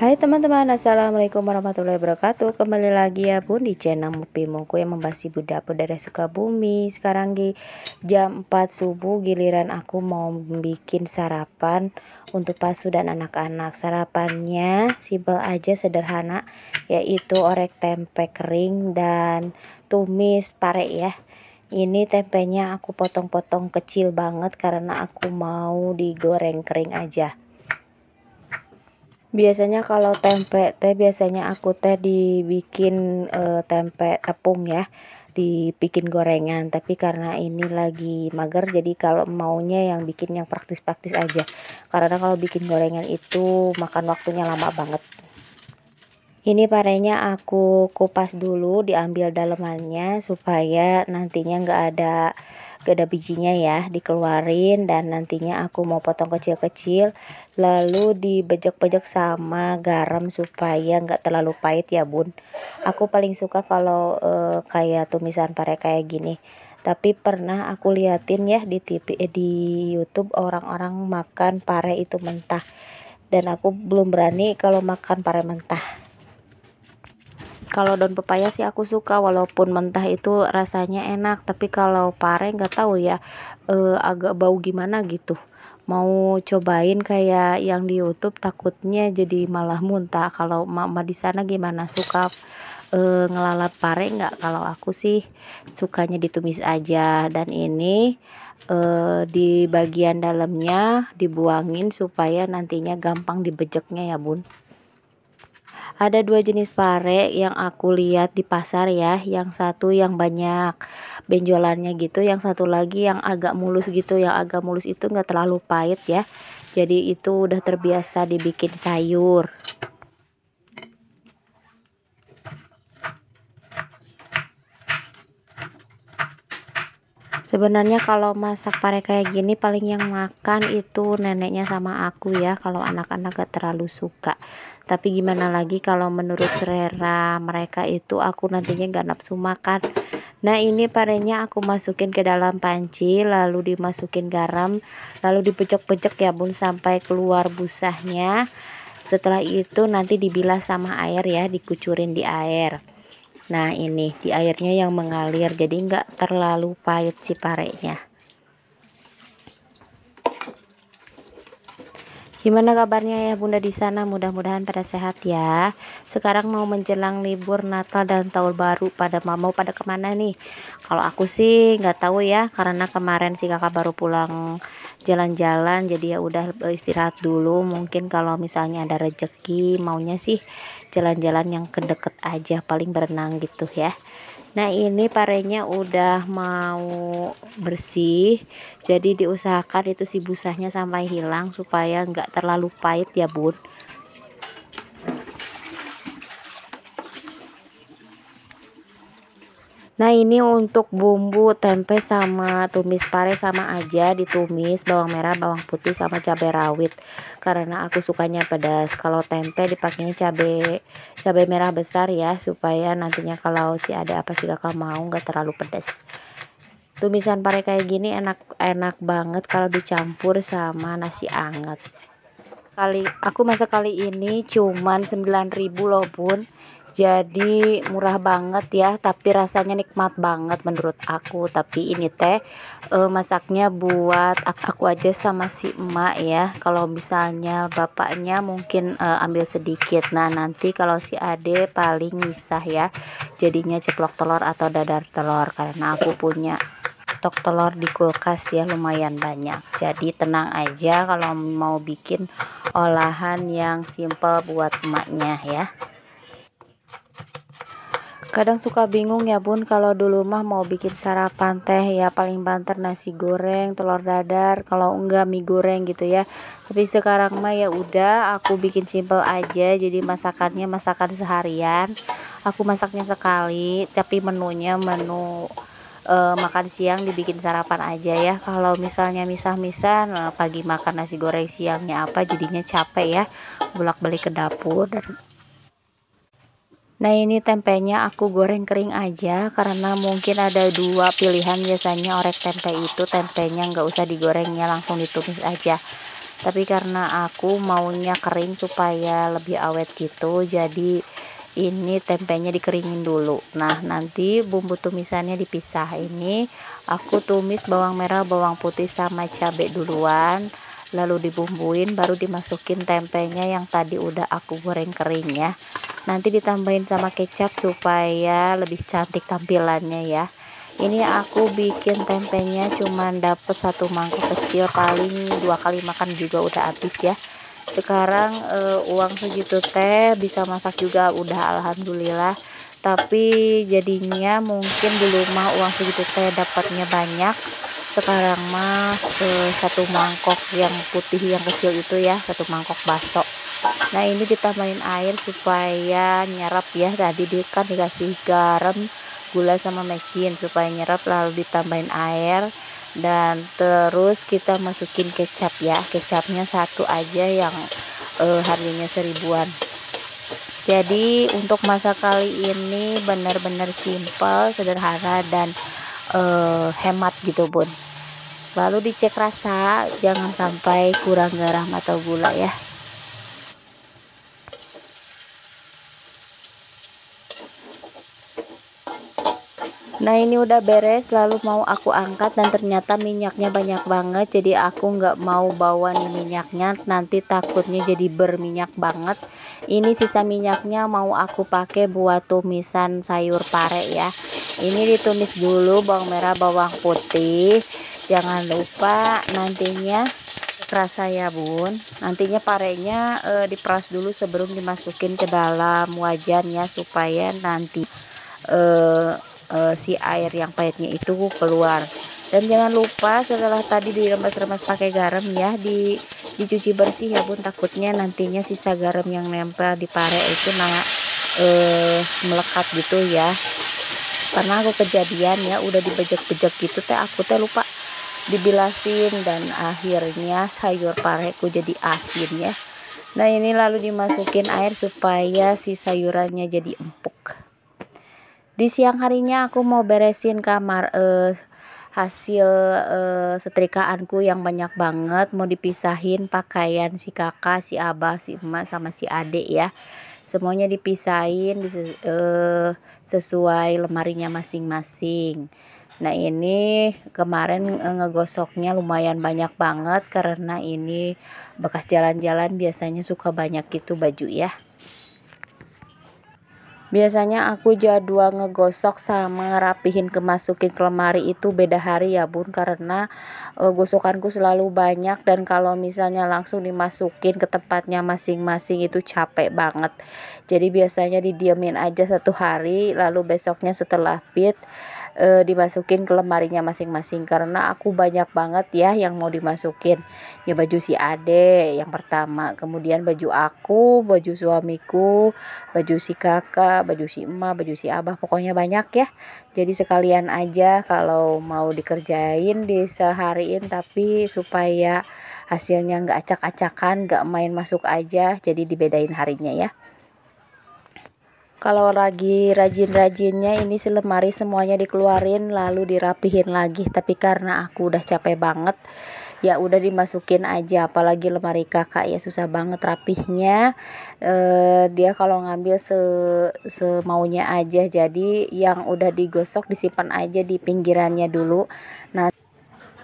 Hai teman-teman, assalamualaikum warahmatullahi wabarakatuh. Kembali lagi ya bun di channel Mupimuku yang membahas ibu dapur dari Sukabumi. Sekarang di jam 4 subuh giliran aku mau bikin sarapan untuk Pasu dan anak-anak. Sarapannya simpel aja, sederhana, yaitu orek tempe kering dan tumis pare ya. Ini tempenya aku potong-potong kecil banget karena aku mau digoreng kering aja. Biasanya kalau tempe teh biasanya aku teh dibikin tempe tepung ya, dibikin gorengan. Tapi karena ini lagi mager, jadi kalau maunya yang bikin yang praktis-praktis aja. Karena kalau bikin gorengan itu makan waktunya lama banget. Ini parenya aku kupas dulu, diambil dalemannya supaya nantinya nggak ada bijinya ya, dikeluarin. Dan nantinya aku mau potong kecil-kecil, lalu dibejek-bejek sama garam supaya nggak terlalu pahit ya bun. Aku paling suka kalau kayak tumisan pare kayak gini. Tapi pernah aku liatin ya di TV, di YouTube, orang-orang makan pare itu mentah, dan aku belum berani kalau makan pare mentah. Kalau daun pepaya sih aku suka, walaupun mentah itu rasanya enak, tapi kalau pare nggak tahu ya, agak bau gimana gitu. Mau cobain kayak yang di YouTube, takutnya jadi malah muntah. Kalau mama di sana gimana, suka ngelalap pare nggak? Kalau aku sih sukanya ditumis aja. Dan ini di bagian dalamnya dibuangin supaya nantinya gampang dibejeknya ya bun. Ada dua jenis pare yang aku lihat di pasar ya. Yang satu yang banyak benjolannya gitu, yang satu lagi yang agak mulus gitu. Yang agak mulus itu nggak terlalu pahit ya, jadi itu udah terbiasa dibikin sayur. Sebenarnya kalau masak pare kayak gini paling yang makan itu neneknya sama aku ya. Kalau anak-anak gak terlalu suka. Tapi gimana lagi, kalau menurut selera mereka itu aku nantinya gak nafsu makan. Nah ini parenya aku masukin ke dalam panci, lalu dimasukin garam, lalu dibejek-bejek ya bun sampai keluar busahnya. Setelah itu nanti dibilas sama air ya, dikucurin di air. Nah ini di airnya yang mengalir, jadi nggak terlalu pahit si parenya. Gimana kabarnya ya bunda di sana? Mudah-mudahan pada sehat ya. Sekarang mau menjelang libur Natal dan Tahun Baru, mau pada kemana nih? Kalau aku sih nggak tahu ya, karena kemarin si kakak baru pulang jalan-jalan, jadi ya udah istirahat dulu. Mungkin kalau misalnya ada rejeki, maunya sih jalan-jalan yang kedeket aja, paling berenang gitu ya. Nah ini parenya udah mau bersih, jadi diusahakan itu si busahnya sampai hilang supaya nggak terlalu pahit ya bun. Nah ini untuk bumbu tempe sama tumis pare sama aja, ditumis bawang merah, bawang putih sama cabai rawit. Karena aku sukanya pedas. Kalau tempe dipakainya cabai merah besar ya, supaya nantinya kalau si ada apa sih kakak mau nggak terlalu pedas. Tumisan pare kayak gini enak banget kalau dicampur sama nasi anget. Aku masak kali ini cuman 9.000 loh bun. Jadi murah banget ya, tapi rasanya nikmat banget menurut aku. Tapi ini teh masaknya buat aku aja sama si emak ya. Kalau misalnya bapaknya mungkin ambil sedikit. Nah nanti kalau si ade paling misah ya, jadinya ceplok telur atau dadar telur, karena aku punya stok telur di kulkas ya lumayan banyak. Jadi tenang aja kalau mau bikin olahan yang simple buat emaknya ya. Kadang suka bingung ya bun, kalau dulu mah mau bikin sarapan teh ya paling banter nasi goreng, telur dadar, kalau enggak mie goreng gitu ya. Tapi sekarang mah ya udah aku bikin simple aja, jadi masakannya masakan seharian. Aku masaknya sekali, tapi menunya menu makan siang dibikin sarapan aja ya. Kalau misalnya misah-misah, nah, pagi makan nasi goreng, siangnya apa, jadinya capek ya bolak-balik ke dapur. Nah ini tempenya aku goreng kering aja, karena mungkin ada dua pilihan biasanya orek tempe itu, tempenya nggak usah digorengnya langsung ditumis aja. Tapi karena aku maunya kering supaya lebih awet gitu, jadi ini tempenya dikeringin dulu. Nah nanti bumbu tumisannya dipisah. Ini aku tumis bawang merah, bawang putih sama cabai duluan, lalu dibumbuin baru dimasukin tempenya yang tadi udah aku goreng kering ya. Nanti ditambahin sama kecap supaya lebih cantik tampilannya ya. Ini aku bikin tempenya cuman dapet satu mangkok kecil, paling 2 kali makan juga udah habis ya. Sekarang uang segitu teh bisa masak juga udah alhamdulillah. Tapi jadinya mungkin dulu mah uang segitu teh dapatnya banyak, sekarang mah satu mangkok yang putih yang kecil itu ya, satu mangkok bakso. Nah ini ditambahin air supaya nyerap ya, tadi kan dikasih garam, gula sama mecin supaya nyerap, lalu ditambahin air dan terus kita masukin kecap ya. Kecapnya satu aja yang harganya 1000-an. Jadi untuk masak kali ini benar-benar simple, sederhana dan hemat gitu bun. Lalu dicek rasa, jangan sampai kurang garam atau gula ya. Nah ini udah beres, lalu mau aku angkat dan ternyata minyaknya banyak banget, jadi aku nggak mau bawa nih minyaknya, nanti takutnya jadi berminyak banget. Ini sisa minyaknya mau aku pakai buat tumisan sayur pare ya. Ini ditumis dulu bawang merah, bawang putih, jangan lupa nantinya rasa ya bun. Nantinya parenya diperas dulu sebelum dimasukin ke dalam wajan ya, supaya nanti si air yang pahitnya itu keluar. Dan jangan lupa setelah tadi diremas-remas pakai garam ya, dicuci bersih ya bun, takutnya nantinya sisa garam yang nempel di pare itu melekat gitu ya. Karena aku kejadian ya udah dibejek-bejek gitu teh, aku teh lupa dibilasin dan akhirnya sayur pareku jadi asin ya. Nah ini lalu dimasukin air supaya si sayurannya jadi empuk. Di siang harinya aku mau beresin kamar, hasil setrikaanku yang banyak banget, mau dipisahin pakaian si kakak, si abah, si emak sama si adik ya. Semuanya dipisahin sesuai lemarinya masing-masing. Nah ini kemarin ngegosoknya lumayan banyak banget, karena ini bekas jalan-jalan biasanya suka banyak gitu baju ya. Biasanya aku jadwal ngegosok sama ngerapihin masukin ke lemari itu beda hari ya bun, karena gosokanku selalu banyak, dan kalau misalnya langsung dimasukin ke tempatnya masing-masing itu capek banget. Jadi biasanya didiemin aja satu hari, lalu besoknya setelah pit dimasukin ke lemarinya masing-masing, karena aku banyak banget ya yang mau dimasukin. Ya baju si ade yang pertama, kemudian baju aku, baju suamiku, baju si kakak, baju si emak, baju si abah, pokoknya banyak ya. Jadi sekalian aja kalau mau dikerjain disehariin, tapi supaya hasilnya nggak acak-acakan, nggak main masuk aja, jadi dibedain harinya ya. Kalau lagi rajin-rajinnya ini selemari semuanya dikeluarin lalu dirapihin lagi, tapi karena aku udah capek banget, ya udah dimasukin aja, apalagi lemari kakak ya susah banget rapihnya. Dia kalau ngambil semaunya aja, jadi yang udah digosok disimpan aja di pinggirannya dulu. Nah,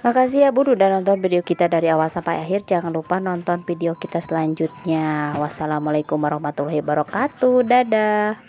makasih ya Bun udah nonton video kita dari awal sampai akhir. Jangan lupa nonton video kita selanjutnya. Wassalamualaikum warahmatullahi wabarakatuh. Dadah.